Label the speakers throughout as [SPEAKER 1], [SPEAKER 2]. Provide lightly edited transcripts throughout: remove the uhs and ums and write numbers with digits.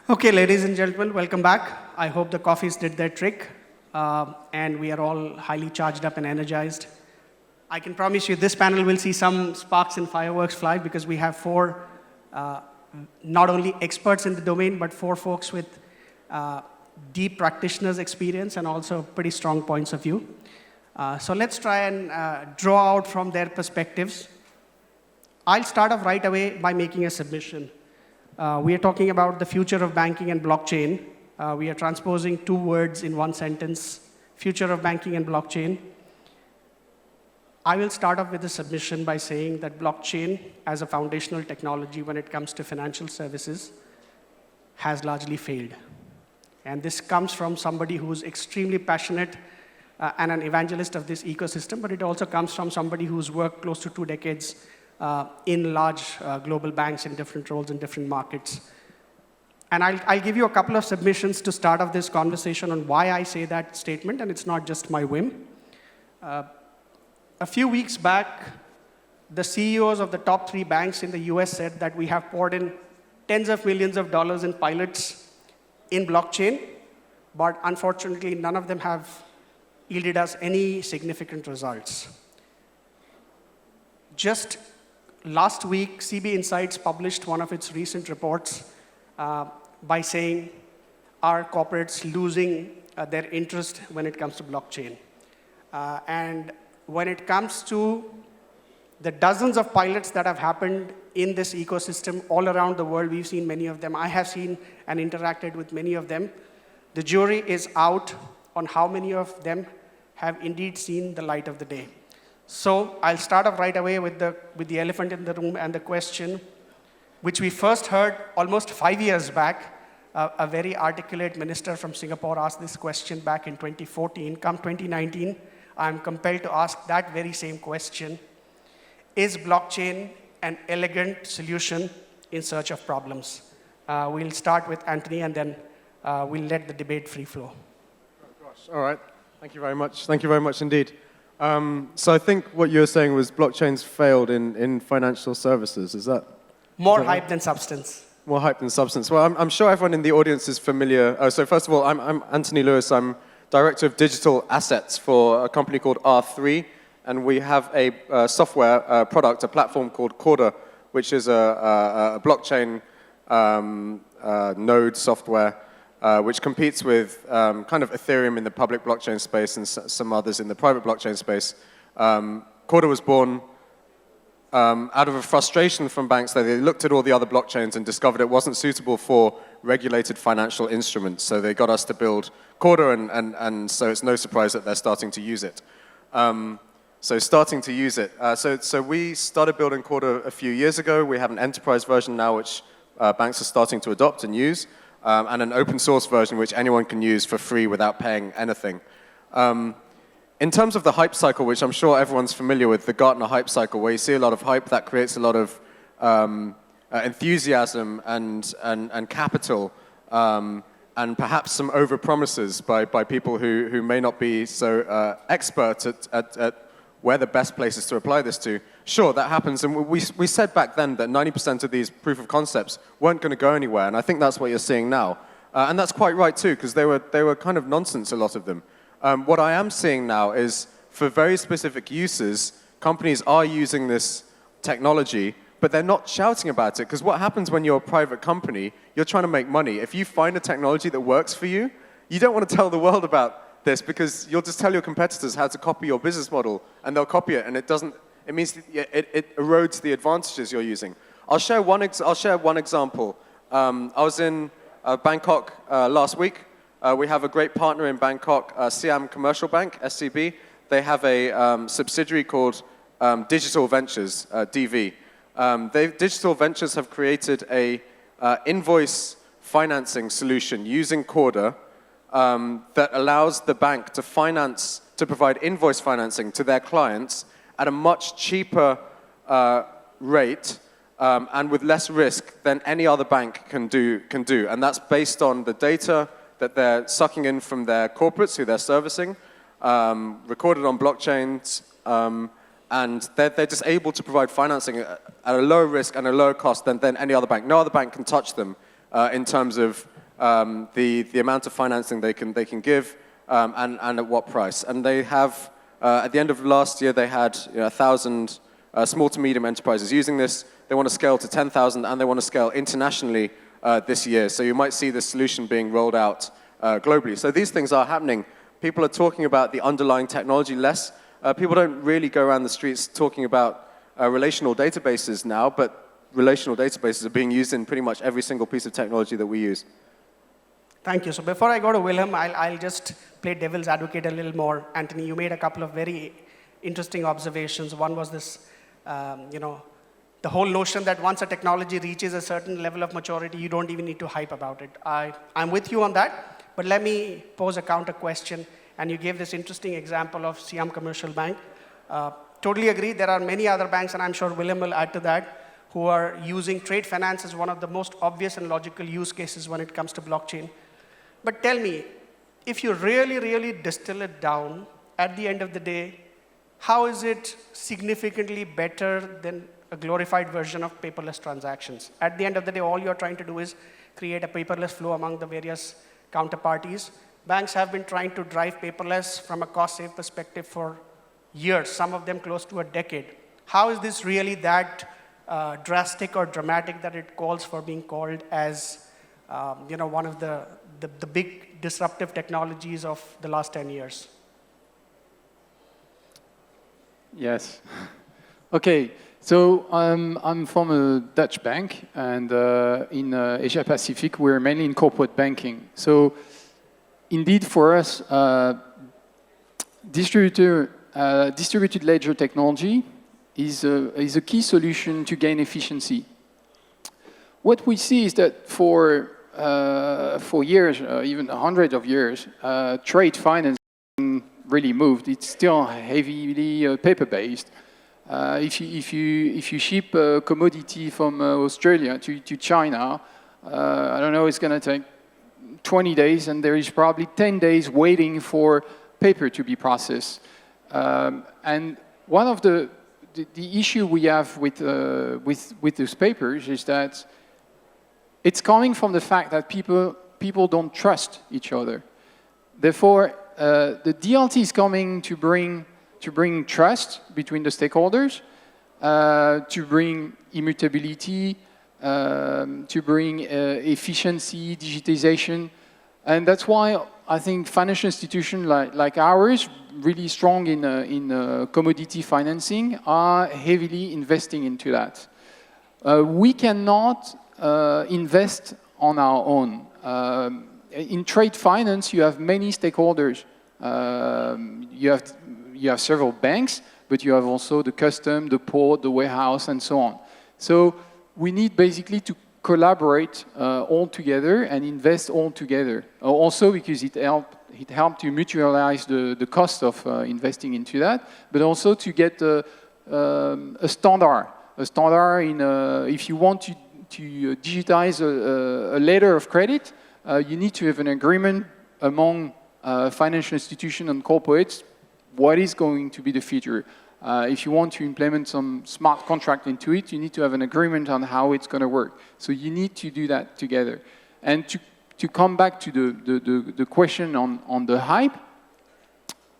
[SPEAKER 1] Okay, ladies and gentlemen, welcome back. I hope the coffees did their trick, and we are all highly charged up and energized. I can promise you this panel will see some sparks and fireworks fly because we have four not only experts in the domain, but four folks with deep practitioners' experience and also pretty strong points of view. So let's try and draw out from their perspectives. I'll start off right away by making a submission. We are talking about the future of banking and blockchain. We are transposing two words in one sentence, future of banking and blockchain. I will start off with a submission by saying that blockchain as a foundational technology when it comes to financial services has largely failed. And this comes from somebody who's extremely passionate and an evangelist of this ecosystem, but it also comes from somebody who's worked close to 2 decades in large global banks in different roles in different markets. And I'll give you a couple of submissions to start off this conversation on why I say that statement, and it's not just my whim. A few weeks back, the CEOs of the top 3 banks in the US said that we have poured in tens of millions of dollars in pilots in blockchain, but unfortunately, none of them have yielded us any significant results. Just last week, CB Insights published one of its recent reports by saying, are corporates losing their interest when it comes to blockchain? And when it comes to the dozens of pilots that have happened in this ecosystem all around the world, we've seen many of them. I have seen and interacted with many of them. The jury is out on how many of them have indeed seen the light of the day. So I'll start off right away with the elephant in the room and the question, which we first heard almost 5 years back. A very articulate minister from Singapore asked this question back in 2014. Come 2019, I'm compelled to ask that very same question. Is blockchain an elegant solution in search of problems? We'll start with Anthony, and then we'll let the debate free flow.
[SPEAKER 2] Oh, gosh. All right. Thank you very much. Thank you very much indeed. So I think what you were saying was blockchain's failed in financial services. Is that?
[SPEAKER 1] More hype than substance.
[SPEAKER 2] More hype than substance. Well, I'm sure everyone in the audience is familiar. So first of all, I'm Anthony Lewis. I'm Director of Digital Assets for a company called R3. And we have a software product, a platform called Corda, which is a blockchain node software which competes with kind of Ethereum in the public blockchain space and some others in the private blockchain space. Corda was born out of a frustration from banks that they looked at all the other blockchains and discovered it wasn't suitable for regulated financial instruments. So they got us to build Corda, and so it's no surprise that they're starting to use it. So we started building Corda a few years ago. We have an enterprise version now which banks are starting to adopt and use, and an open source version which anyone can use for free without paying anything. In terms of the hype cycle, which I'm sure everyone's familiar with, the Gartner hype cycle, where you see a lot of hype, that creates a lot of enthusiasm and capital, and perhaps some over-promises by people who may not be so expert at where the best places to apply this to. Sure, that happens, and we said back then that 90% of these proof of concepts weren't going to go anywhere, and I think that's what you're seeing now. And that's quite right too, because they were kind of nonsense, a lot of them. What I am seeing now is, for very specific uses, companies are using this technology, but they're not shouting about it, because what happens when you're a private company, you're trying to make money. If you find a technology that works for you, you don't want to tell the world about this, because you'll just tell your competitors how to copy your business model, and they'll copy it, and it erodes the advantages you're using. I'll share one example. I was in Bangkok last week. We have a great partner in Bangkok, Siam Commercial Bank, SCB. They have a subsidiary called Digital Ventures, DV. Digital Ventures have created a invoice financing solution using Corda that allows the bank to provide invoice financing to their clients at a much cheaper rate and with less risk than any other bank can do. And that's based on the data that they're sucking in from their corporates who they're servicing, recorded on blockchains, and they're just able to provide financing at a lower risk and a lower cost than any other bank. No other bank can touch them in terms of the amount of financing they can give, and at what price. And they have, at the end of last year, they had 1,000 small to medium enterprises using this. They want to scale to 10,000, and they want to scale internationally this year. So you might see this solution being rolled out globally. So these things are happening. People are talking about the underlying technology less. People don't really go around the streets talking about relational databases now, but relational databases are being used in pretty much every single piece of technology that we use.
[SPEAKER 1] Thank you. So before I go to Willem, I'll just play devil's advocate a little more. Anthony, you made a couple of very interesting observations. One was this, the whole notion that once a technology reaches a certain level of maturity, you don't even need to hype about it. I'm with you on that, but let me pose a counter question. And you gave this interesting example of Siam Commercial Bank. Totally agree. There are many other banks, and I'm sure Willem will add to that, who are using trade finance as one of the most obvious and logical use cases when it comes to blockchain. But tell me, if you really, really distill it down, at the end of the day, how is it significantly better than a glorified version of paperless transactions? At the end of the day, all you're trying to do is create a paperless flow among the various counterparties. Banks have been trying to drive paperless from a cost-save perspective for years, some of them close to a decade. How is this really that drastic or dramatic that it calls for being called as one of the big disruptive technologies of the last 10 years?
[SPEAKER 3] Yes. Okay, so I'm from a Dutch bank, and in Asia Pacific, we're mainly in corporate banking. So indeed, for us, distributed ledger technology is a key solution to gain efficiency. What we see is that for years, even hundreds of years, trade finance really moved. It's still heavily paper-based. If you ship a commodity from Australia to China, I don't know, it's going to take 20 days, and there is probably 10 days waiting for paper to be processed. And one of the issue we have with those papers is that it's coming from the fact that people don't trust each other. Therefore, the DLT is coming to bring trust between the stakeholders, to bring immutability, to bring efficiency, digitization. And that's why I think financial institutions like ours, really strong in commodity financing, are heavily investing into that. We cannot invest on our own. In trade finance, you have many stakeholders. You have several banks, but you have also the custom, the port, the warehouse, and so on. So we need basically to collaborate all together and invest all together. Also because it helped to mutualize the cost of investing into that, but also to get a standard. A standard in if you want to digitize a letter of credit, you need to have an agreement among financial institutions and corporates. What is going to be the feature? If you want to implement some smart contract into it, you need to have an agreement on how it's going to work. So you need to do that together. And to come back to the question on the hype,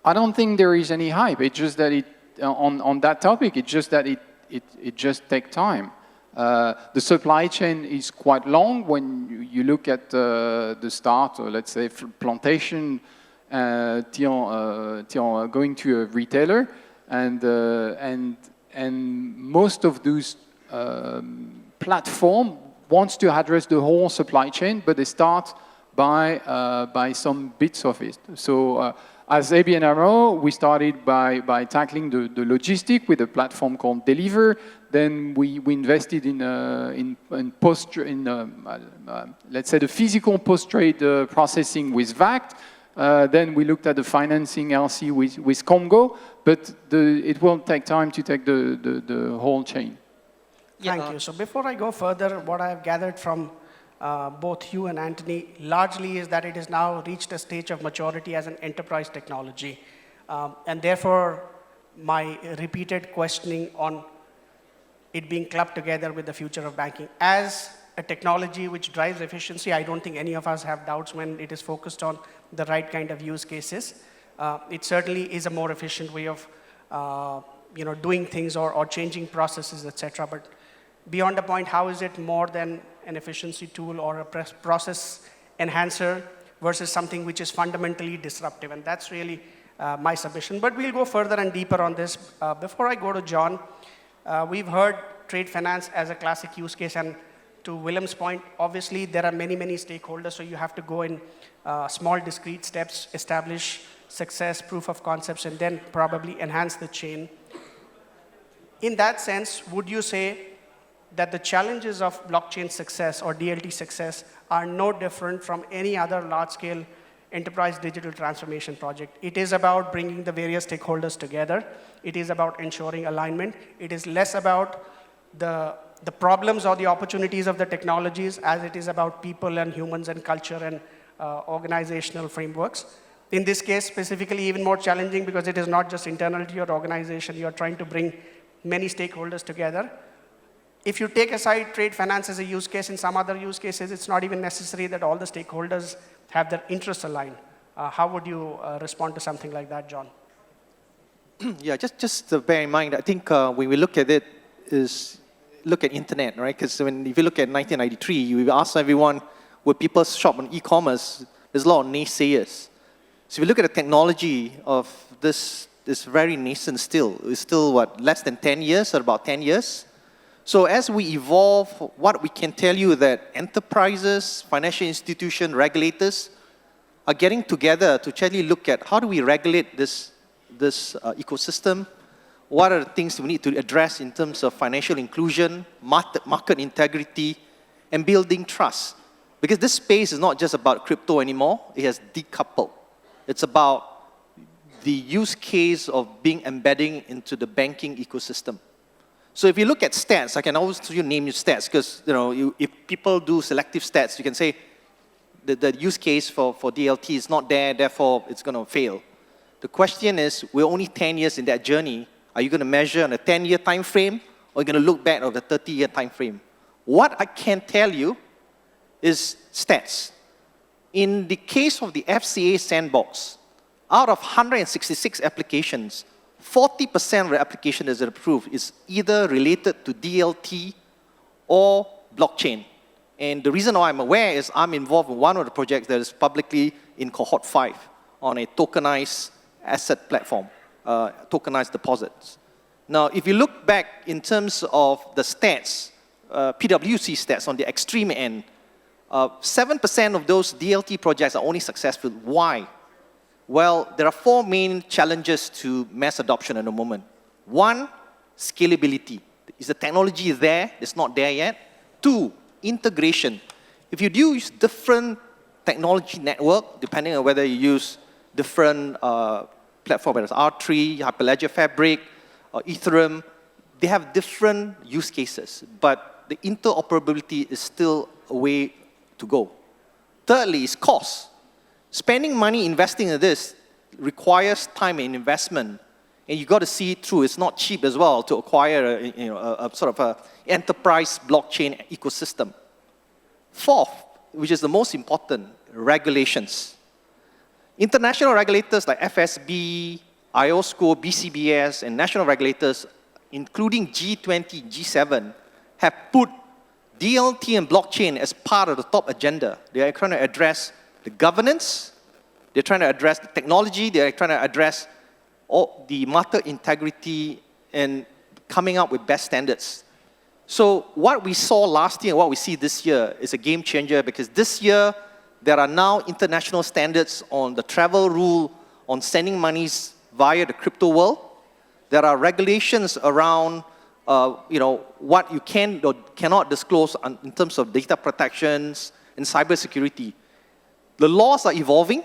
[SPEAKER 3] I don't think there is any hype. It's just that on that topic, it's just that it just takes time. The supply chain is quite long when you look at the start, or let's say plantation, till going to a retailer. And most of those platform wants to address the whole supply chain, but they start by some bits of it. So as ABN AMRO, we started by tackling the logistic with a platform called Deliver. Then we invested in let's say the physical post-trade processing with VACT. Then we looked at the financing LC with Congo, but it will take time to take the whole chain.
[SPEAKER 1] Thank you. So before I go further, what I've gathered from both you and Anthony largely is that it has now reached a stage of maturity as an enterprise technology. And therefore, my repeated questioning on it being clubbed together with the future of banking. As a technology which drives efficiency. I don't think any of us have doubts when it is focused on the right kind of use cases. It certainly is a more efficient way of doing things or changing processes, etc. But beyond the point, how is it more than an efficiency tool or a process enhancer versus something which is fundamentally disruptive? And that's really my submission. But we'll go further and deeper on this. Before I go to John, we've heard trade finance as a classic use case. And to Willem's point, obviously, there are many, many stakeholders. So you have to go in small, discrete steps, establish success, proof of concepts, and then probably enhance the chain. In that sense, would you say that the challenges of blockchain success or DLT success are no different from any other large-scale enterprise digital transformation project? It is about bringing the various stakeholders together. It is about ensuring alignment. It is less about the problems or the opportunities of the technologies as it is about people and humans and culture and organizational frameworks. In this case, specifically, even more challenging because it is not just internal to your organization. You're trying to bring many stakeholders together. If you take aside trade finance as a use case, in some other use cases, it's not even necessary that all the stakeholders have their interests aligned. How would you respond to something like that, John?
[SPEAKER 4] Yeah, just to bear in mind, I think when we look at it, look at internet, right? Because if you look at 1993, you ask everyone, would people shop on e-commerce? There's a lot of naysayers. So if you look at the technology of this very nascent still. It's still, what, less than 10 years or about 10 years? So as we evolve, what we can tell you that enterprises, financial institutions, regulators are getting together to actually look at how do we regulate this ecosystem? What are the things we need to address in terms of financial inclusion, market integrity, and building trust? Because this space is not just about crypto anymore. It has decoupled. It's about the use case of embedding into the banking ecosystem. So if you look at stats, I can always name you stats because if people do selective stats, you can say the use case for DLT is not there, therefore it's going to fail. The question is, we're only 10 years in that journey. Are you going to measure on a 10-year time frame, or are you going to look back on the 30-year time frame? What I can tell you is stats. In the case of the FCA sandbox, out of 166 applications, 40% of the application that is approved is either related to DLT or blockchain. And the reason why I'm aware is I'm involved in one of the projects that is publicly in cohort 5 on a tokenized asset platform, tokenized deposits. Now, if you look back in terms of the stats, PwC stats on the extreme end, 7% of those DLT projects are only successful. Why? Well, there are 4 main challenges to mass adoption at the moment. 1, scalability. Is the technology there? It's not there yet. 2, integration. If you use different technology network, depending on whether you use different platforms, whether it's R3, Hyperledger Fabric, or Ethereum, they have different use cases, but the interoperability is still a way to go. Thirdly, is cost. Spending money investing in this requires time and investment, and you got to see it through. It's not cheap as well to acquire a sort of a enterprise blockchain ecosystem. Fourth, which is the most important, regulations. International regulators like FSB, IOSCO, BCBS, and national regulators, including G20, G7, have put DLT and blockchain as part of the top agenda. They are trying to address the governance, they're trying to address the technology, they're trying to address all the market integrity and coming up with best standards. So what we saw last year and what we see this year is a game changer because this year there are now international standards on the travel rule on sending monies via the crypto world. There are regulations around what you can or cannot disclose in terms of data protections and cybersecurity. The laws are evolving.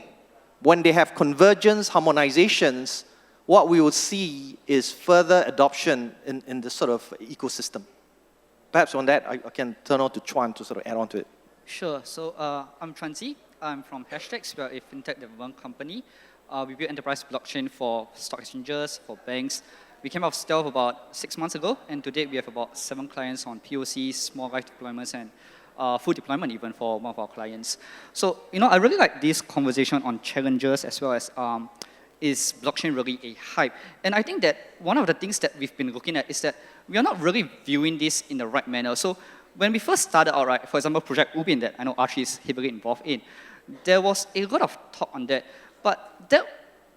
[SPEAKER 4] When they have convergence, harmonizations, what we will see is further adoption in this sort of ecosystem. Perhaps on that, I can turn on to Chuan to sort of add on to it.
[SPEAKER 5] Sure. So I'm Transi. I'm from Hashtags. We are a fintech development company. We build enterprise blockchain for stock exchanges, for banks. We came out of stealth about 6 months ago, and to date we have about 7 clients on POCs, small live deployments, and full deployment even for one of our clients. So, I really like this conversation on challenges as well as is blockchain really a hype? And I think that one of the things that we've been looking at is that we are not really viewing this in the right manner. So when we first started out, right, for example, Project Ubin that I know Archie is heavily involved in, there was a lot of talk on that, but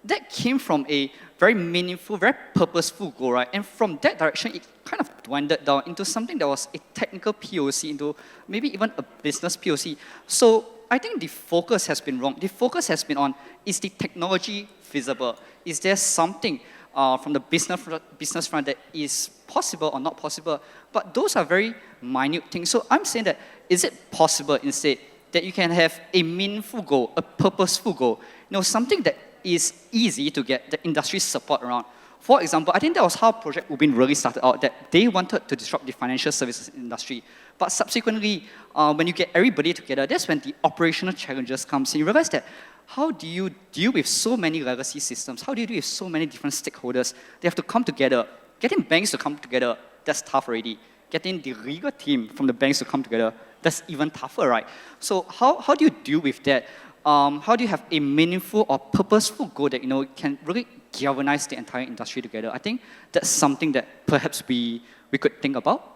[SPEAKER 5] that came from a very meaningful, very purposeful goal, right? And from that direction, it kind of dwindled down into something that was a technical POC, into maybe even a business POC. So I think the focus has been wrong. The focus has been on, is the technology feasible? Is there something from the business front that is possible or not possible? But those are very minute things. So I'm saying that, is it possible instead that you can have a meaningful goal, a purposeful goal, something that is easy to get the industry support around? For example, I think that was how Project Ubin really started out, that they wanted to disrupt the financial services industry. But subsequently, when you get everybody together, that's when the operational challenges come in. You realize that, how do you deal with so many legacy systems? How do you deal with so many different stakeholders? They have to come together. Getting banks to come together, that's tough already. Getting the legal team from the banks to come together, that's even tougher, right? So how do you deal with that? How do you have a meaningful or purposeful goal that can really galvanize the entire industry together? I think that's something that perhaps we could think about.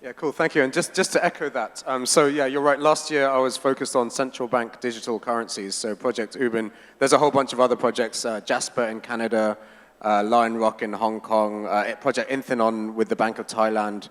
[SPEAKER 2] Yeah, cool. Thank you. And just to echo that, so yeah, you're right. Last year I was focused on central bank digital currencies, so Project Ubin. There's a whole bunch of other projects, Jasper in Canada, Lion Rock in Hong Kong, Project Infinon with the Bank of Thailand.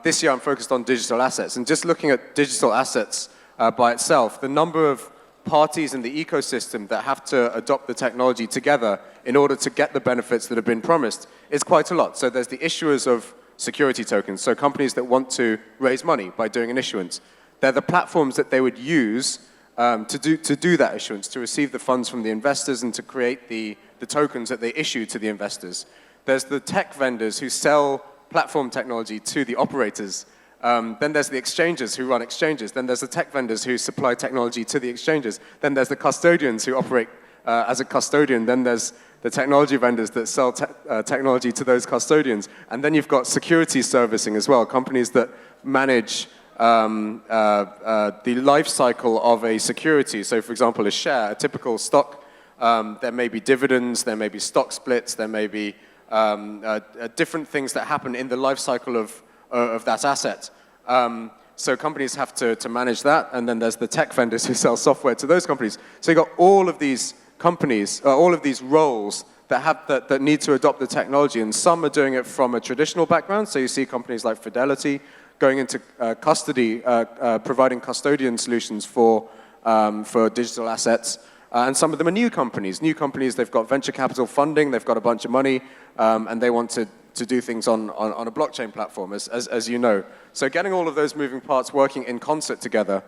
[SPEAKER 2] This year I'm focused on digital assets. And just looking at digital assets by itself, the number of parties in the ecosystem that have to adopt the technology together in order to get the benefits that have been promised is quite a lot. So there's the issuers of security tokens, so companies that want to raise money by doing an issuance. They're the platforms that they would use to do that issuance, to receive the funds from the investors and to create the tokens that they issue to the investors. There's the tech vendors who sell platform technology to the operators. Then there's the exchanges who run exchanges. Then there's the tech vendors who supply technology to the exchanges. Then there's the custodians who operate as a custodian. Then there's the technology vendors that sell technology to those custodians. And then you've got security servicing as well, companies that manage the life cycle of a security. So for example, a share, a typical stock, there may be dividends, there may be stock splits, there may be different things that happen in the life cycle of that asset. So companies have to manage that, and then there's the tech vendors who sell software to those companies. So you've got all of these companies, all of these roles that need to adopt the technology, and some are doing it from a traditional background. So you see companies like Fidelity going into custody, providing custodian solutions for digital assets. And some of them are new companies. New companies, they've got venture capital funding, they've got a bunch of money, and they want to do things on a blockchain platform, as you know. So getting all of those moving parts working in concert together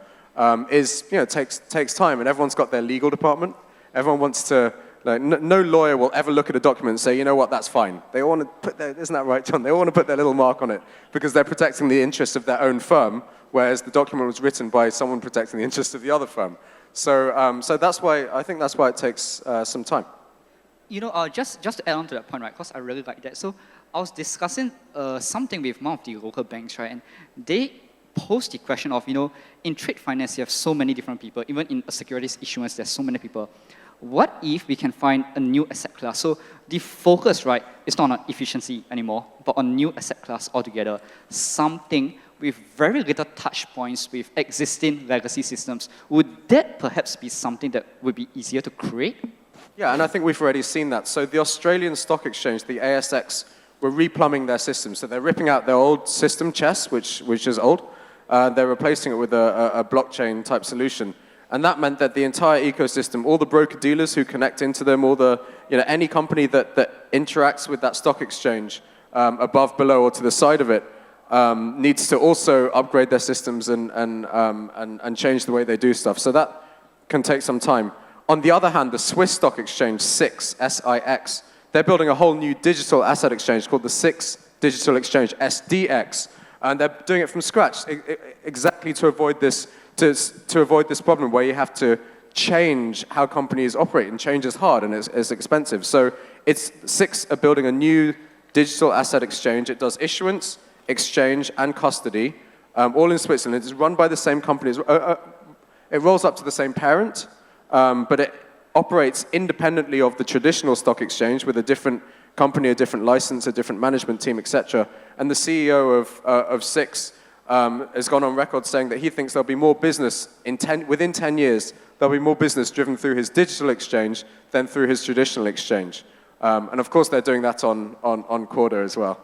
[SPEAKER 2] takes time, and everyone's got their legal department. Everyone wants to, no lawyer will ever look at a document and say, you know what, that's fine. They all want to put their, isn't that right, John? They all want to put their little mark on it because they're protecting the interests of their own firm, whereas the document was written by someone protecting the interests of the other firm. So that's why, I think that's why it takes some time.
[SPEAKER 5] Just to add on to that point, right, because I really like that. So I was discussing something with one of the local banks, right, and they posed the question of, in trade finance, you have so many different people. Even in a securities issuance, there's so many people. What if we can find a new asset class? So the focus, right, is not on efficiency anymore, but on new asset class altogether. Something with very little touch points with existing legacy systems. Would that perhaps be something that would be easier to create?
[SPEAKER 2] Yeah, and I think we've already seen that. So the Australian Stock Exchange, the ASX, were replumbing their system. So they're ripping out their old system, CHESS, which is old. They're replacing it with a blockchain type solution. And that meant that the entire ecosystem, all the broker-dealers who connect into them, all the, any company that interacts with that stock exchange above, below, or to the side of it, needs to also upgrade their systems and change the way they do stuff. So that can take some time. On the other hand, the Swiss Stock Exchange, SIX, S-I-X, they're building a whole new digital asset exchange called the SIX Digital Exchange, SDX. And they're doing it from scratch, exactly to avoid this problem where you have to change how companies operate, and change is hard and it's expensive. So SIX are building a new digital asset exchange. It does issuance, exchange, and custody. all in Switzerland. It's run by the same companies. It rolls up to the same parent, but it operates independently of the traditional stock exchange with a different company, a different license, a different management team, etc. And the CEO of Six has gone on record saying that he thinks there'll be more business within 10 years. There'll be more business driven through his digital exchange than through his traditional exchange. And of course, they're doing that on Corda as well.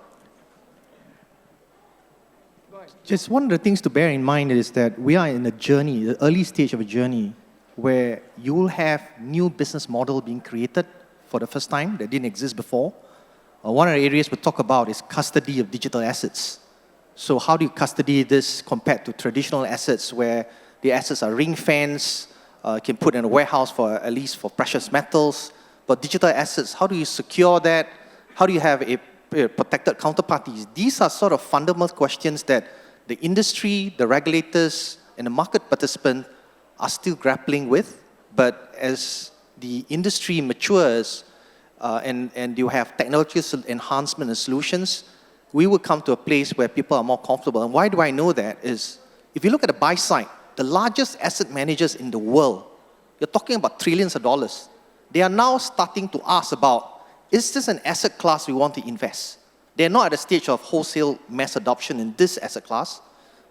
[SPEAKER 4] Just one of the things to bear in mind is that we are in a journey, the early stage of a journey, where you will have new business model being created for the first time that didn't exist before. One of the areas we talk about is custody of digital assets. So how do you custody this compared to traditional assets where the assets are ring-fenced, can put in a warehouse for at least for precious metals. But digital assets, how do you secure that? How do you have a protected counterparties? These are sort of fundamental questions that the industry, the regulators, and the market participant are still grappling with. But as the industry matures and you have technological enhancement and solutions, we will come to a place where people are more comfortable. And why do I know that is, if you look at the buy side, the largest asset managers in the world, you're talking about trillions of dollars. They are now starting to ask about, is this an asset class we want to invest? They're not at the stage of wholesale mass adoption in this asset class,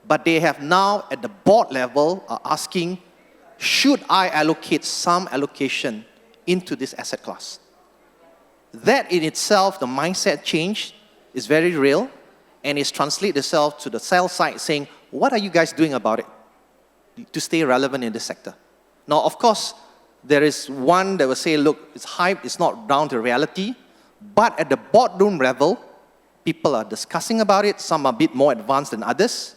[SPEAKER 4] but they have now at the board level are asking, should I allocate some allocation into this asset class? That in itself, the mindset change is very real, and it's translated itself to the sell side saying, what are you guys doing about it to stay relevant in this sector? Now, of course, there is one that will say, look, it's hype, it's not down to reality, but at the boardroom level, people are discussing about it, some are a bit more advanced than others,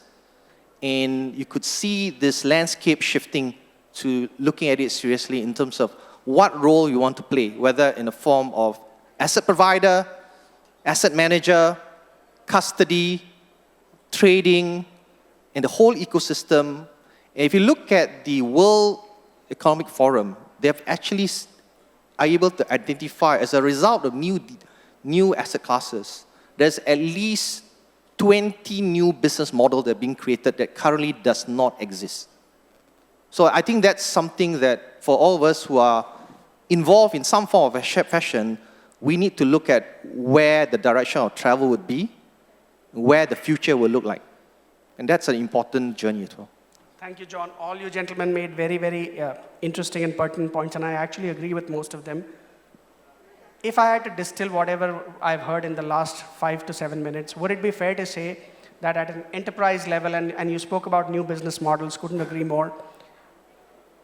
[SPEAKER 4] and you could see this landscape shifting to looking at it seriously in terms of what role you want to play, whether in the form of asset provider, asset manager, custody, trading, and the whole ecosystem. And if you look at the World Economic Forum, they have actually are able to identify, as a result of new asset classes, there's at least 20 new business models that are being created that currently does not exist. So I think that's something that for all of us who are involved in some form of fashion, we need to look at where the direction of travel would be, where the future will look like. And that's an important journey as well.
[SPEAKER 1] Thank you, John. All you gentlemen made very, very interesting and pertinent points, and I actually agree with most of them. If I had to distill whatever I've heard in the last 5 to 7 minutes, would it be fair to say that at an enterprise level, and you spoke about new business models, couldn't agree more,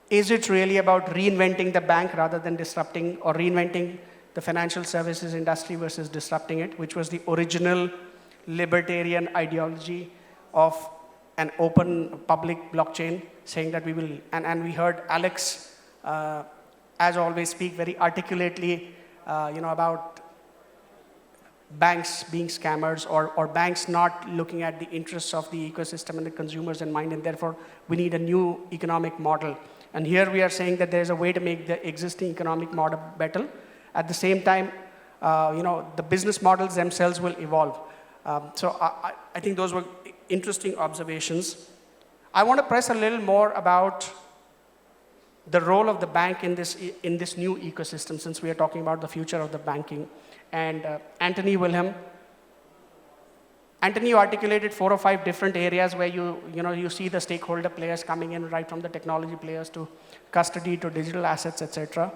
[SPEAKER 1] is it really about reinventing the bank rather than disrupting, or reinventing the financial services industry versus disrupting it, which was the original libertarian ideology of an open public blockchain, saying that we will, and we heard Alex, as always, speak very articulately, about banks being scammers or banks not looking at the interests of the ecosystem and the consumers in mind, and therefore we need a new economic model. And here we are saying that there's a way to make the existing economic model better. At the same time, the business models themselves will evolve. So I think those were interesting observations. I want to press a little more about the role of the bank in this new ecosystem, since we are talking about the future of the banking. And Anthony, you articulated 4 or 5 different areas where you see the stakeholder players coming in, right from the technology players to custody to digital assets, etc.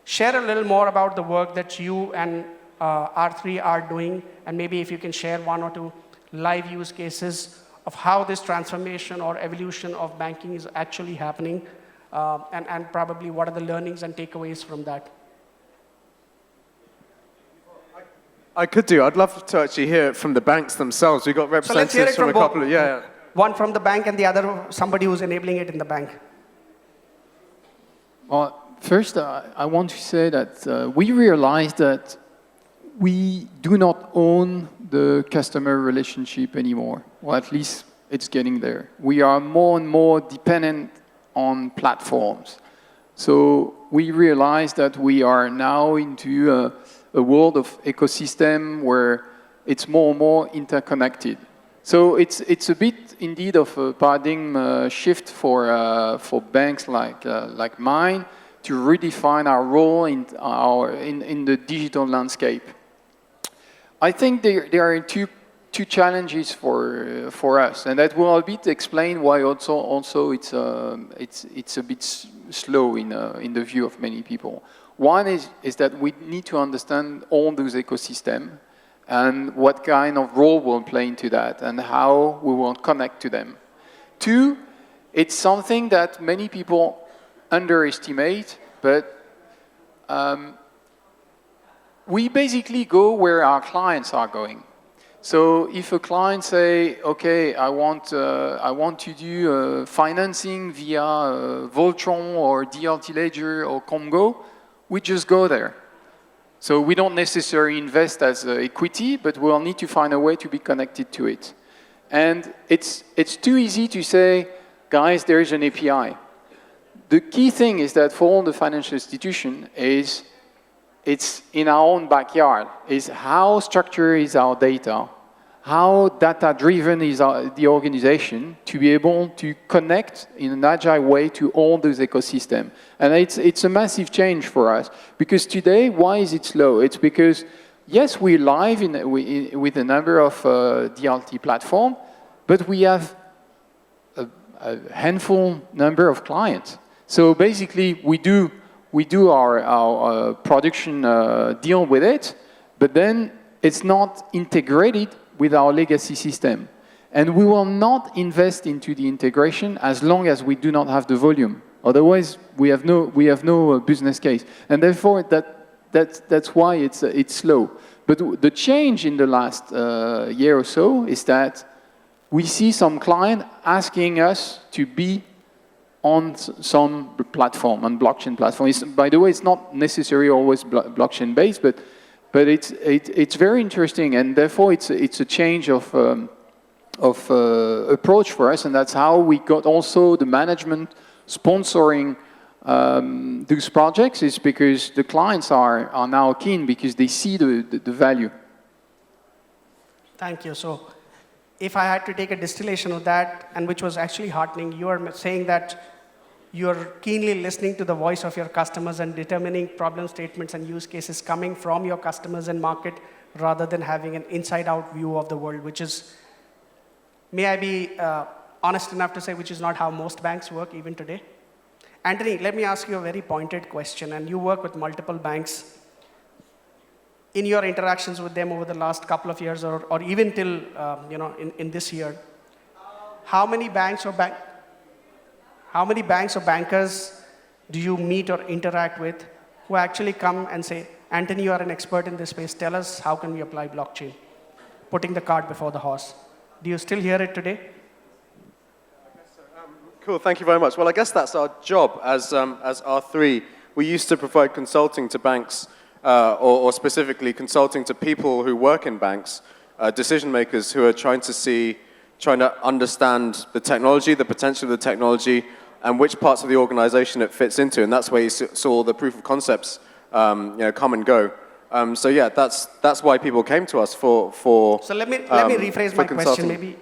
[SPEAKER 1] Share a little more about the work that you and R3 are doing, and maybe if you can share 1 or 2 live use cases of how this transformation or evolution of banking is actually happening, and probably what are the learnings and takeaways from that.
[SPEAKER 2] I could do. I'd love to actually hear it from the banks themselves. We've got representatives
[SPEAKER 1] so let's hear it
[SPEAKER 2] from a couple of, yeah.
[SPEAKER 1] One from the bank and the other somebody who's enabling it in the bank.
[SPEAKER 3] Well, first, I want to say that we realize that we do not own the customer relationship anymore, or at least it's getting there. We are more and more dependent on platforms. So we realize that we are now into a world of ecosystem where it's more and more interconnected. So it's a bit indeed of a paradigm shift for banks like mine to redefine our role in the digital landscape. I think there are two challenges for us, and that will a bit explain why also it's a bit slow in the view of many people. One is that we need to understand all those ecosystems and what kind of role we'll play into that and how we will connect to them. Two, it's something that many people underestimate, but we basically go where our clients are going. So if a client say, okay, I want to do financing via Voltron or DLT Ledger or Comgo, we just go there. So we don't necessarily invest as equity, but we'll need to find a way to be connected to it. And it's too easy to say, guys, there is an API. The key thing is that for all the financial institution is it's in our own backyard, is how structured is our data, how data-driven is the organization to be able to connect in an agile way to all those ecosystems. And it's a massive change for us, because today, why is it slow? It's because, yes, we're live with a number of DLT platforms, but we have a handful number of clients. So basically, we do our production deal with it, but then it's not integrated with our legacy system. And we will not invest into the integration as long as we do not have the volume. Otherwise, we have no business case. And therefore, that's why it's slow. But the change in the last year or so is that we see some client asking us to be on some platform, on blockchain platform. By the way, it's not necessarily always blockchain based, but it's very interesting, and therefore it's a change of approach for us, and that's how we got also the management sponsoring those projects, is because the clients are now keen because they see the value.
[SPEAKER 1] Thank you. So if I had to take a distillation of that, and which was actually heartening, you are saying that you're keenly listening to the voice of your customers and determining problem statements and use cases coming from your customers and market, rather than having an inside-out view of the world, which is, may I be honest enough to say, which is not how most banks work even today. Anthony, let me ask you a very pointed question, and you work with multiple banks. In your interactions with them over the last couple of years, or even till in this year, how many banks or bankers do you meet or interact with who actually come and say, Anthony, you are an expert in this space, tell us how can we apply blockchain? Putting the cart before the horse. Do you still hear it today?
[SPEAKER 2] Cool, thank you very much. Well, I guess that's our job as R3. We used to provide consulting to banks, or specifically consulting to people who work in banks, decision makers who are trying to understand the technology, the potential of the technology, and which parts of the organization it fits into. And that's where you saw the proof of concepts come and go. So yeah, that's why people came to us for So
[SPEAKER 1] let me rephrase my question maybe.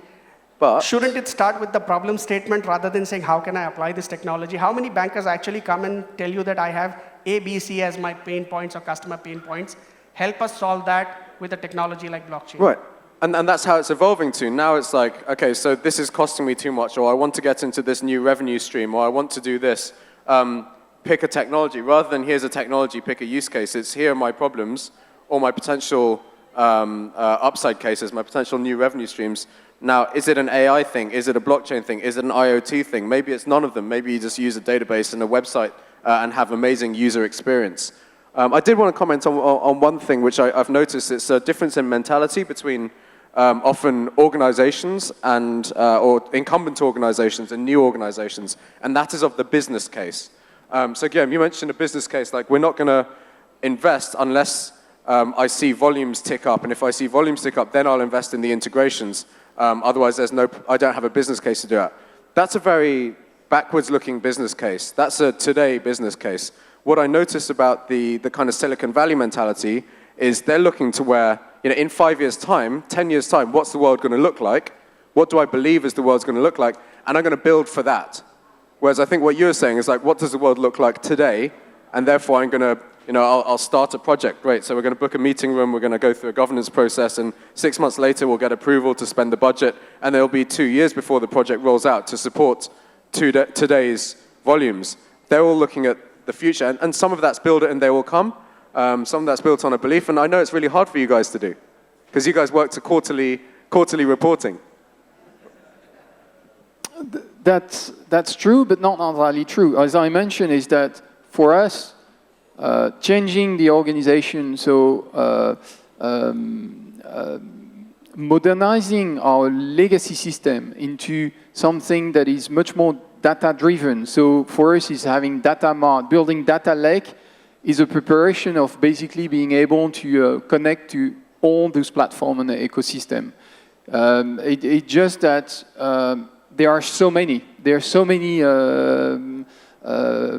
[SPEAKER 2] But
[SPEAKER 1] shouldn't it start with the problem statement rather than saying, how can I apply this technology? How many bankers actually come and tell you that I have A, B, C as my pain points or customer pain points? Help us solve that with a technology like blockchain.
[SPEAKER 2] Right. And that's how it's evolving to. Now it's like, okay, so this is costing me too much, or I want to get into this new revenue stream, or I want to do this. Pick a technology. Rather than here's a technology, pick a use case. It's here are my problems, or my potential upside cases, my potential new revenue streams. Now, is it an AI thing? Is it a blockchain thing? Is it an IoT thing? Maybe it's none of them. Maybe you just use a database and a website and have amazing user experience. I did want to comment on one thing which I've noticed. It's a difference in mentality between often organizations and or incumbent organizations and new organizations, and that is of the business case. So Guillaume, you mentioned a business case, like we're not going to invest unless I see volumes tick up, and if I see volumes tick up, then I'll invest in the integrations. Otherwise, I don't have a business case to do that. That's a very backwards-looking business case. That's a today business case. What I notice about the kind of Silicon Valley mentality is they're looking to where, in 5 years' time, 10 years' time, what's the world going to look like? what do I believe is the world's going to look like, and I'm going to build for that. Whereas I think what you're saying is like, what does the world look like today, and therefore I'm going to, I'll start a project. Great, so we're going to book a meeting room, we're going to go through a governance process, and 6 months later we'll get approval to spend the budget, and there'll be 2 years before the project rolls out to support today's volumes. They're all looking at the future, and some of that's built and they will come, some of that's built on a belief, and I know it's really hard for you guys to do, because you guys work to quarterly reporting.
[SPEAKER 3] That's true, but not entirely true. As I mentioned, is that for us, changing the organization, so modernizing our legacy system into something that is much more data-driven. So for us, is having data mart, building data lake is a preparation of basically being able to connect to all those platforms and the ecosystem. It's just that there are so many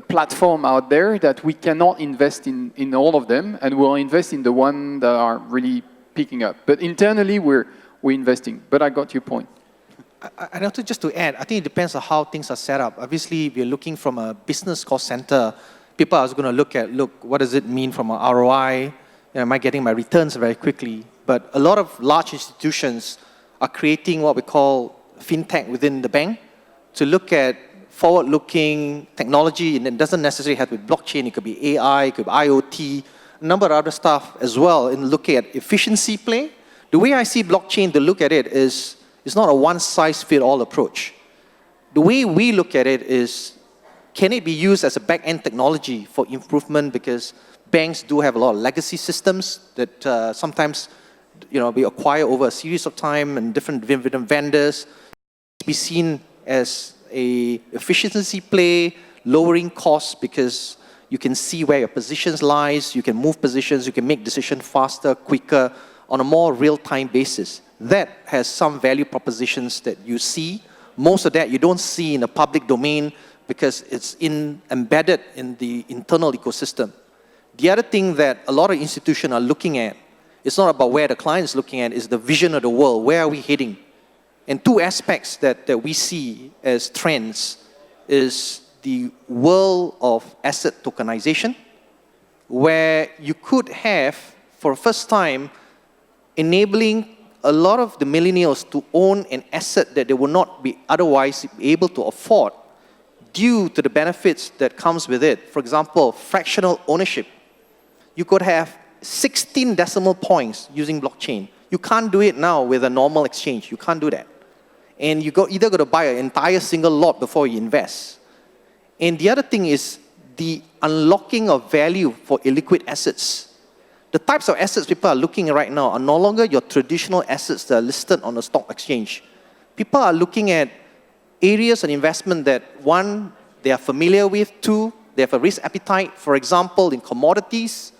[SPEAKER 3] platforms out there that we cannot invest in all of them, and we'll invest in the ones that are really picking up. But internally, we're investing. But I got your point.
[SPEAKER 4] I want to just to add, I think it depends on how things are set up. Obviously, if you're looking from a business cost center, people are going to look, what does it mean from an ROI? Am I getting my returns very quickly? But a lot of large institutions are creating what we call fintech within the bank to look at forward-looking technology, and it doesn't necessarily have to be blockchain. It could be AI, it could be IoT, a number of other stuff as well in looking at efficiency play. The way I see blockchain to look at it is, it's not a one-size-fits-all approach. The way we look at it is, can it be used as a back-end technology for improvement, because banks do have a lot of legacy systems that sometimes we acquire over a series of time and different vendors. Be seen as a efficiency play, lowering costs because you can see where your positions lies, you can move positions, you can make decisions faster, quicker, on a more real-time basis. That has some value propositions that you see. Most of that you don't see in the public domain because it's embedded in the internal ecosystem. The other thing that a lot of institutions are looking at, it's not about where the client is looking at, is the vision of the world. Where are we heading? And two aspects that we see as trends is the world of asset tokenization, where you could have, for the first time, enabling a lot of the millennials to own an asset that they would not be otherwise able to afford due to the benefits that comes with it. For example, fractional ownership. You could have 16 decimal points using blockchain. You can't do it now with a normal exchange. You can't do that. And you either got to buy an entire single lot before you invest. And the other thing is the unlocking of value for illiquid assets. The types of assets people are looking at right now are no longer your traditional assets that are listed on the stock exchange. People are looking at areas of investment that, one, they are familiar with, two, they have a risk appetite, for example, in commodities,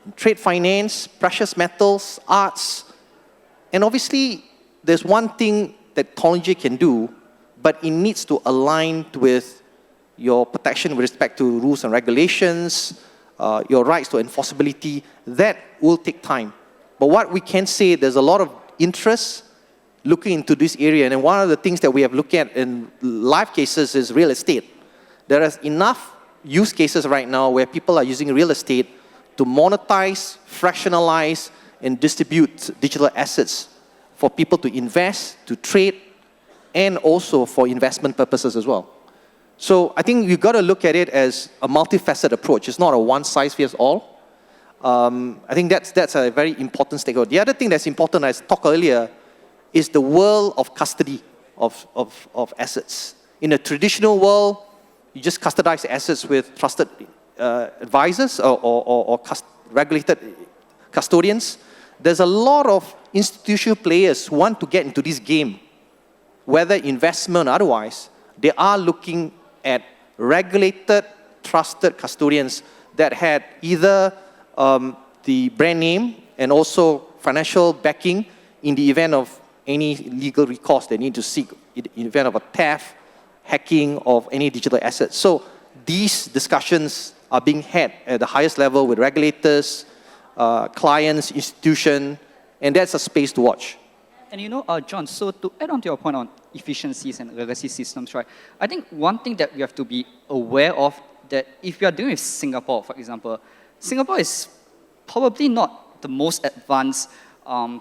[SPEAKER 4] in trade finance, precious metals, arts. And obviously, there's one thing that technology can do, but it needs to align with your protection with respect to rules and regulations, your rights to enforceability. That will take time. But what we can say, there's a lot of interest looking into this area. And one of the things that we have looked at in live cases is real estate. There is enough use cases right now where people are using real estate to monetize, fractionalize, and distribute digital assets for people to invest, to trade, and also for investment purposes as well. So I think you've got to look at it as a multifaceted approach. It's not a one-size-fits-all. I think that's a very important stakeholder. The other thing that's important, as I talked earlier, is the world of custody of assets. In a traditional world, you just custodize assets with trusted advisors or regulated custodians. There's a lot of institutional players who want to get into this game, whether investment or otherwise. They are looking at regulated, trusted custodians that had either the brand name and also financial backing in the event of any legal recourse they need to seek in the event of a theft, hacking of any digital assets. So these discussions are being had at the highest level with regulators, clients, institutions, and that's a space to watch.
[SPEAKER 5] And John, so to add on to your point on efficiencies and legacy systems, right? I think one thing that we have to be aware of that if we are dealing with Singapore, for example, Singapore is probably not the most advanced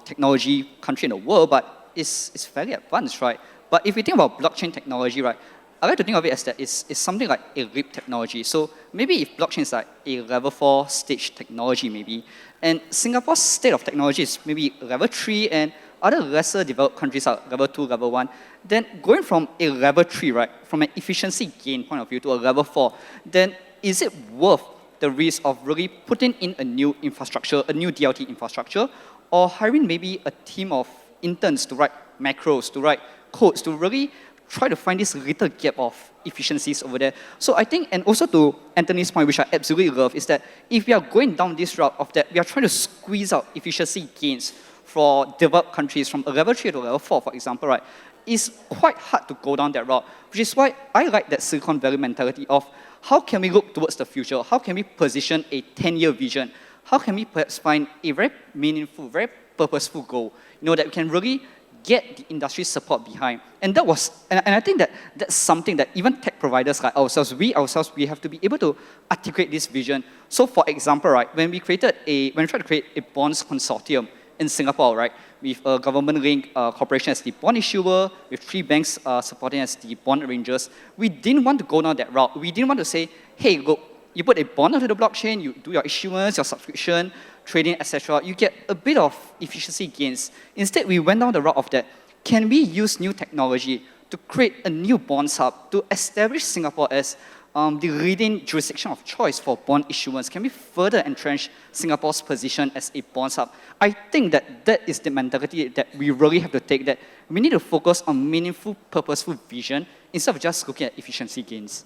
[SPEAKER 5] technology country in the world, but it's fairly advanced, right? But if we think about blockchain technology, right, I like to think of it as that it's something like a leap technology. So maybe if blockchain is like a level 4 stage technology, maybe, and Singapore's state of technology is maybe level 3, and other lesser developed countries are level 2, level 1, then going from a level 3, right, from an efficiency gain point of view to a level 4, then is it worth the risk of really putting in a new infrastructure, a new DLT infrastructure, or hiring maybe a team of interns to write macros, to write codes, to really try to find this little gap of efficiencies over there. So I think, and also to Anthony's point, which I absolutely love, is that if we are going down this route of that, we are trying to squeeze out efficiency gains for developed countries from a level 3 to level 4, for example, right, it's quite hard to go down that route, which is why I like that Silicon Valley mentality of how can we look towards the future? How can we position a 10-year vision? How can we perhaps find a very meaningful, very purposeful goal, that we can really get the industry support behind. And that was, and I think that that's something that even tech providers like ourselves, we have to be able to articulate this vision. So for example, right, when we tried to create a bonds consortium in Singapore, right, with a government-linked corporation as the bond issuer, with 3 banks supporting as the bond arrangers, we didn't want to go down that route. We didn't want to say, hey, look, you put a bond onto the blockchain, you do your issuance, your subscription, trading, etc. You get a bit of efficiency gains. Instead, we went down the route of that. Can we use new technology to create a new bonds hub to establish Singapore as the leading jurisdiction of choice for bond issuance? Can we further entrench Singapore's position as a bonds hub? I think that is the mentality that we really have to take, that we need to focus on meaningful, purposeful vision instead of just looking at efficiency gains.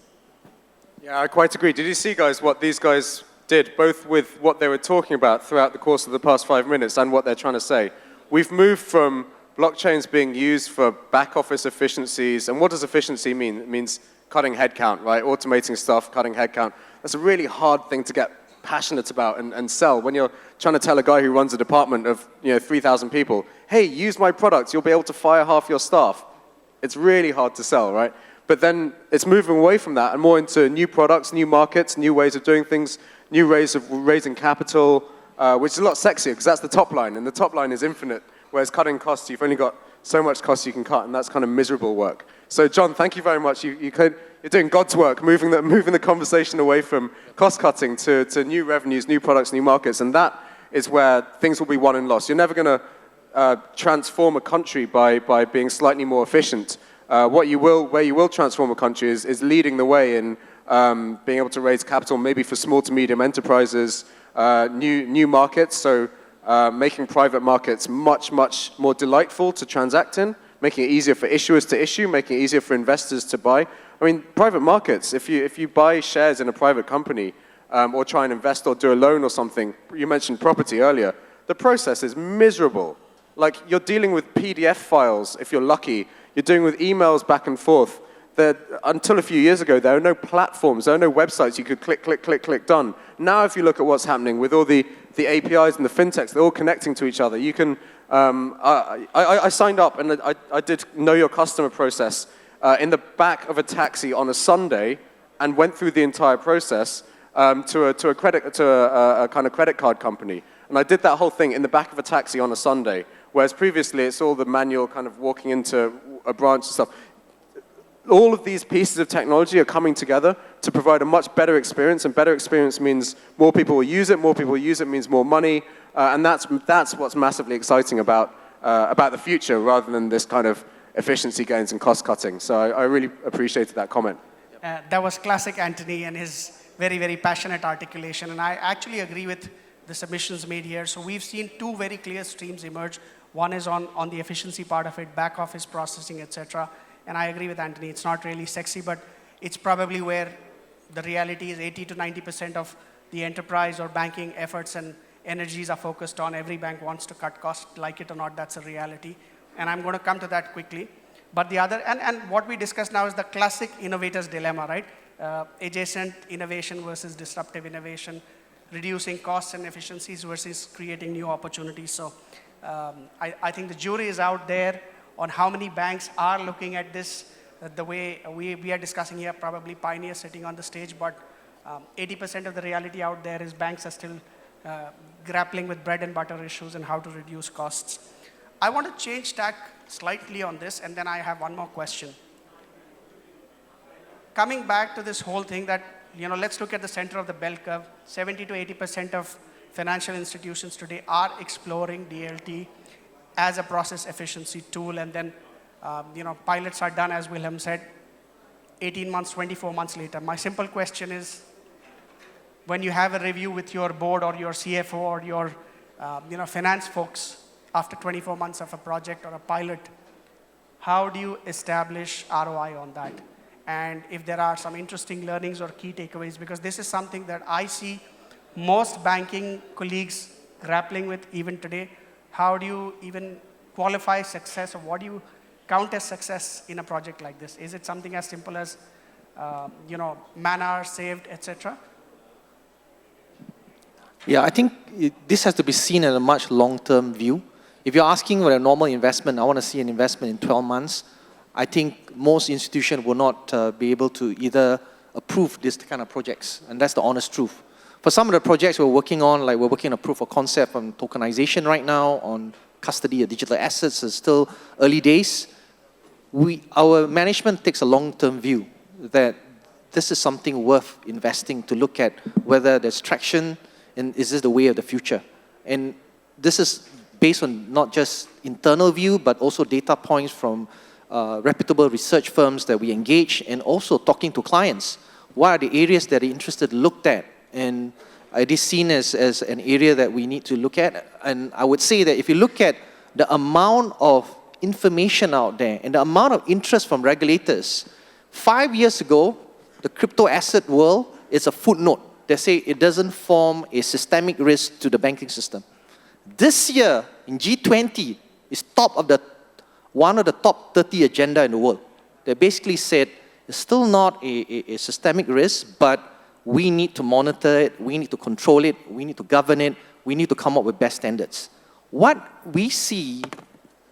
[SPEAKER 2] Yeah, I quite agree. Did you see, guys, what these guys did, both with what they were talking about throughout the course of the past 5 minutes and what they're trying to say? We've moved from blockchains being used for back office efficiencies, and what does efficiency mean? It means cutting headcount, right? Automating stuff, cutting headcount. That's a really hard thing to get passionate about and sell. When you're trying to tell a guy who runs a department of 3,000 people, hey, use my product, you'll be able to fire half your staff. It's really hard to sell, right? But then it's moving away from that and more into new products, new markets, new ways of doing things, new ways of raising capital, which is a lot sexier because that's the top line, and the top line is infinite, whereas cutting costs, you've only got so much cost you can cut, and that's kind of miserable work. So John, thank you very much. You're doing God's work, moving the conversation away from cost cutting to new revenues, new products, new markets, and that is where things will be won and lost. You're never going to transform a country by being slightly more efficient. Where you will transform a country is leading the way in being able to raise capital, maybe for small to medium enterprises, new markets, so making private markets much more delightful to transact in, making it easier for issuers to issue, making it easier for investors to buy. I mean, private markets, if you buy shares in a private company or try and invest or do a loan or something, you mentioned property earlier, the process is miserable. Like, you're dealing with PDF files, if you're lucky. You're dealing with emails back and forth. Until a few years ago, there are no platforms, there are no websites you could click, done. Now, if you look at what's happening with all the APIs and the fintechs, they're all connecting to each other. You can, I signed up and I did know your customer process in the back of a taxi on a Sunday and went through the entire process to a kind of credit card company. And I did that whole thing in the back of a taxi on a Sunday, whereas previously it's all the manual kind of walking into a branch and stuff. All of these pieces of technology are coming together to provide a much better experience, and better experience means more people will use it. More people will use it means more money, and that's what's massively exciting about the future, rather than this kind of efficiency gains and cost cutting. So I really appreciated that comment.
[SPEAKER 1] That was classic Anthony and his very passionate articulation, and I actually agree with the submissions made here. So we've seen 2 very clear streams emerge. One is on the efficiency part of it, back office processing, etc. And I agree with Anthony, it's not really sexy, but it's probably where the reality is 80 to 90% of the enterprise or banking efforts and energies are focused on. Every bank wants to cut costs, like it or not, that's a reality. And I'm going to come to that quickly. But the other, and what we discussed now is the classic innovator's dilemma, right? Adjacent innovation versus disruptive innovation, reducing costs and efficiencies versus creating new opportunities. So I think the jury is out there on how many banks are looking at this the way we are discussing here, probably Pioneer sitting on the stage, but 80% of the reality out there is banks are still grappling with bread and butter issues and how to reduce costs. I want to change tack slightly on this, and then I have one more question. Coming back to this whole thing that, let's look at the center of the bell curve. 70 to 80% of financial institutions today are exploring DLT as a process efficiency tool, and then, pilots are done, as Wilhelm said, 18 months, 24 months later. My simple question is, when you have a review with your board or your CFO or your, finance folks after 24 months of a project or a pilot, how do you establish ROI on that? And if there are some interesting learnings or key takeaways, because this is something that I see most banking colleagues grappling with even today. How do you even qualify success, or what do you count as success in a project like this? Is it something as simple as, man-hours saved, etc.?
[SPEAKER 4] Yeah, I think this has to be seen in a much long-term view. If you're asking for a normal investment, I want to see an investment in 12 months, I think most institutions will not be able to either approve this kind of projects, and that's the honest truth. For some of the projects we're working on, like we're working on a proof of concept on tokenization right now, on custody of digital assets, it's still early days. Our management takes a long-term view that this is something worth investing to look at whether there's traction and is this the way of the future. And this is based on not just internal view, but also data points from reputable research firms that we engage, and also talking to clients. What are the areas that are interested looked at? And it is seen as an area that we need to look at. And I would say that if you look at the amount of information out there and the amount of interest from regulators, 5 years ago, the crypto asset world is a footnote. They say it doesn't form a systemic risk to the banking system. This year, in G20, is one of the top 30 agenda in the world. They basically said it's still not a systemic risk, but we need to monitor it, we need to control it, we need to govern it, we need to come up with best standards. What we see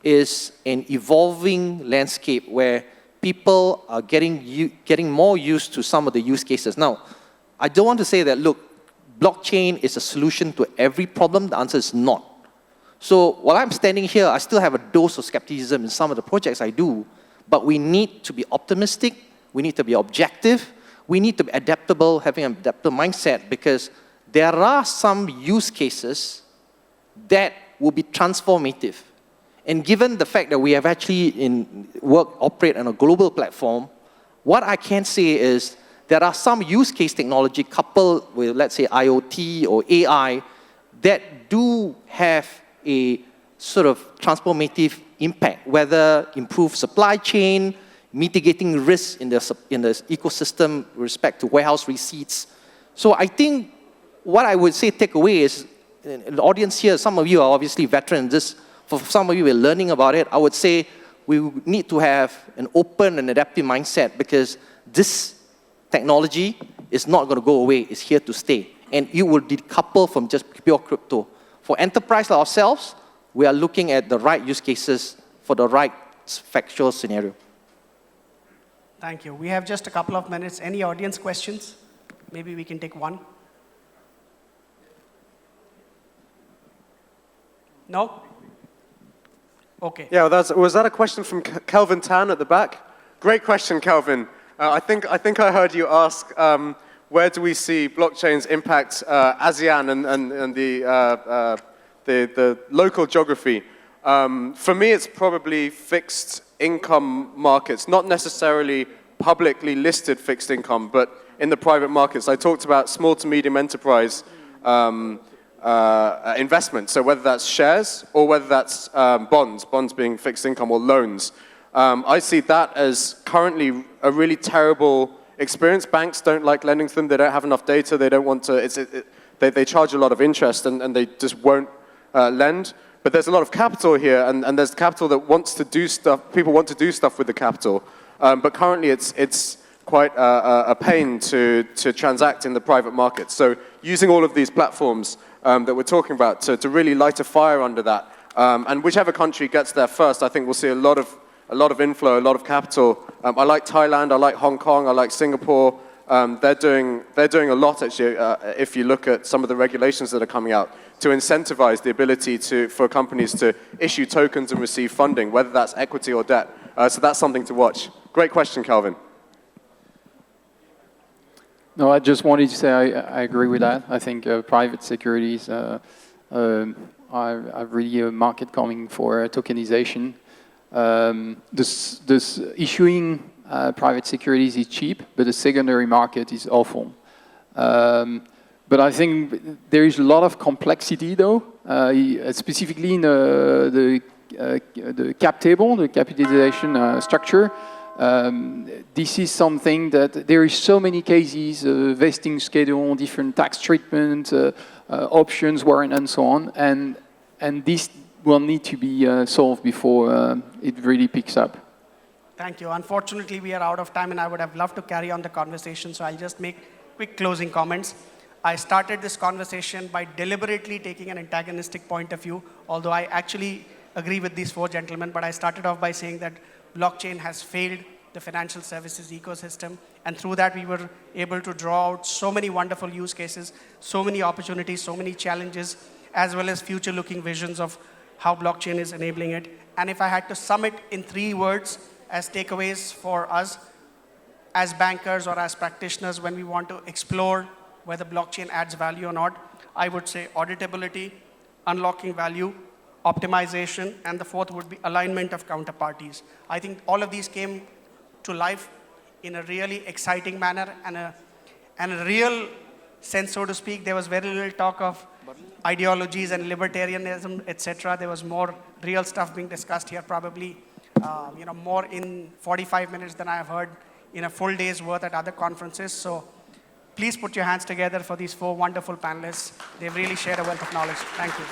[SPEAKER 4] is an evolving landscape where people are getting more used to some of the use cases. Now, I don't want to say that, look, blockchain is a solution to every problem. The answer is not. So while I'm standing here, I still have a dose of skepticism in some of the projects I do, but we need to be optimistic, we need to be objective, we need to be adaptable, having an adaptive mindset, because there are some use cases that will be transformative. And given the fact that we have actually operate on a global platform, what I can say is there are some use case technology coupled with, let's say, IoT or AI that do have a sort of transformative impact, whether improve supply chain, mitigating risks in the ecosystem with respect to warehouse receipts. So I think what I would say take away is, in the audience here, some of you are obviously veterans. This, for some of you, we're learning about it. I would say we need to have an open and adaptive mindset, because this technology is not going to go away. It's here to stay. And it will decouple from just pure crypto. For enterprise like ourselves, we are looking at the right use cases for the right factual scenario.
[SPEAKER 1] Thank you. We have just a couple of minutes. Any audience questions? Maybe we can take one. No? Okay.
[SPEAKER 2] Yeah, was that a question from Kelvin Tan at the back? Great question, Kelvin. I think I heard you ask, where do we see blockchains impact ASEAN and the local geography? For me, it's probably fixed income markets, not necessarily publicly listed fixed income, but in the private markets. I talked about small to medium enterprise investment, so whether that's shares or whether that's bonds being fixed income, or loans. I see that as currently a really terrible experience. Banks don't like lending to them. They don't have enough data. They don't want to. They charge a lot of interest, and they just won't lend. But there's a lot of capital here, and there's capital that wants to do stuff. People want to do stuff with the capital, but currently it's quite a pain to transact in the private market. So using all of these platforms that we're talking about to really light a fire under that, And whichever country gets there first, I think we'll see a lot of inflow, a lot of capital. I like Thailand, I like Hong Kong, I like Singapore. They're doing a lot, actually, if you look at some of the regulations that are coming out, to incentivize the ability for companies to issue tokens and receive funding, whether that's equity or debt. So that's something to watch. Great question, Calvin.
[SPEAKER 3] No, I just wanted to say I agree with that. I think private securities are really a market coming for tokenization. This issuing private securities is cheap, but the secondary market is awful. But I think there is a lot of complexity, though, specifically in the cap table, the capitalization structure. This is something that there is so many cases, vesting schedule, different tax treatment, options, warrant, and so on, and this will need to be solved before it really picks up.
[SPEAKER 1] Thank you. Unfortunately, we are out of time, and I would have loved to carry on the conversation, so I'll just make quick closing comments. I started this conversation by deliberately taking an antagonistic point of view, although I actually agree with these four gentlemen, but I started off by saying that blockchain has failed the financial services ecosystem, and through that we were able to draw out so many wonderful use cases, so many opportunities, so many challenges, as well as future-looking visions of how blockchain is enabling it. And if I had to sum it in 3 words as takeaways for us as bankers or as practitioners when we want to explore whether blockchain adds value or not, I would say auditability, unlocking value, optimization, and the 4th would be alignment of counterparties. I think all of these came to life in a really exciting manner and a real sense, so to speak. There was very little talk of ideologies and libertarianism, etc. There was more real stuff being discussed here, probably more in 45 minutes than I have heard in a full day's worth at other conferences. So please put your hands together for these 4 wonderful panelists. They've really shared a wealth of knowledge. Thank you.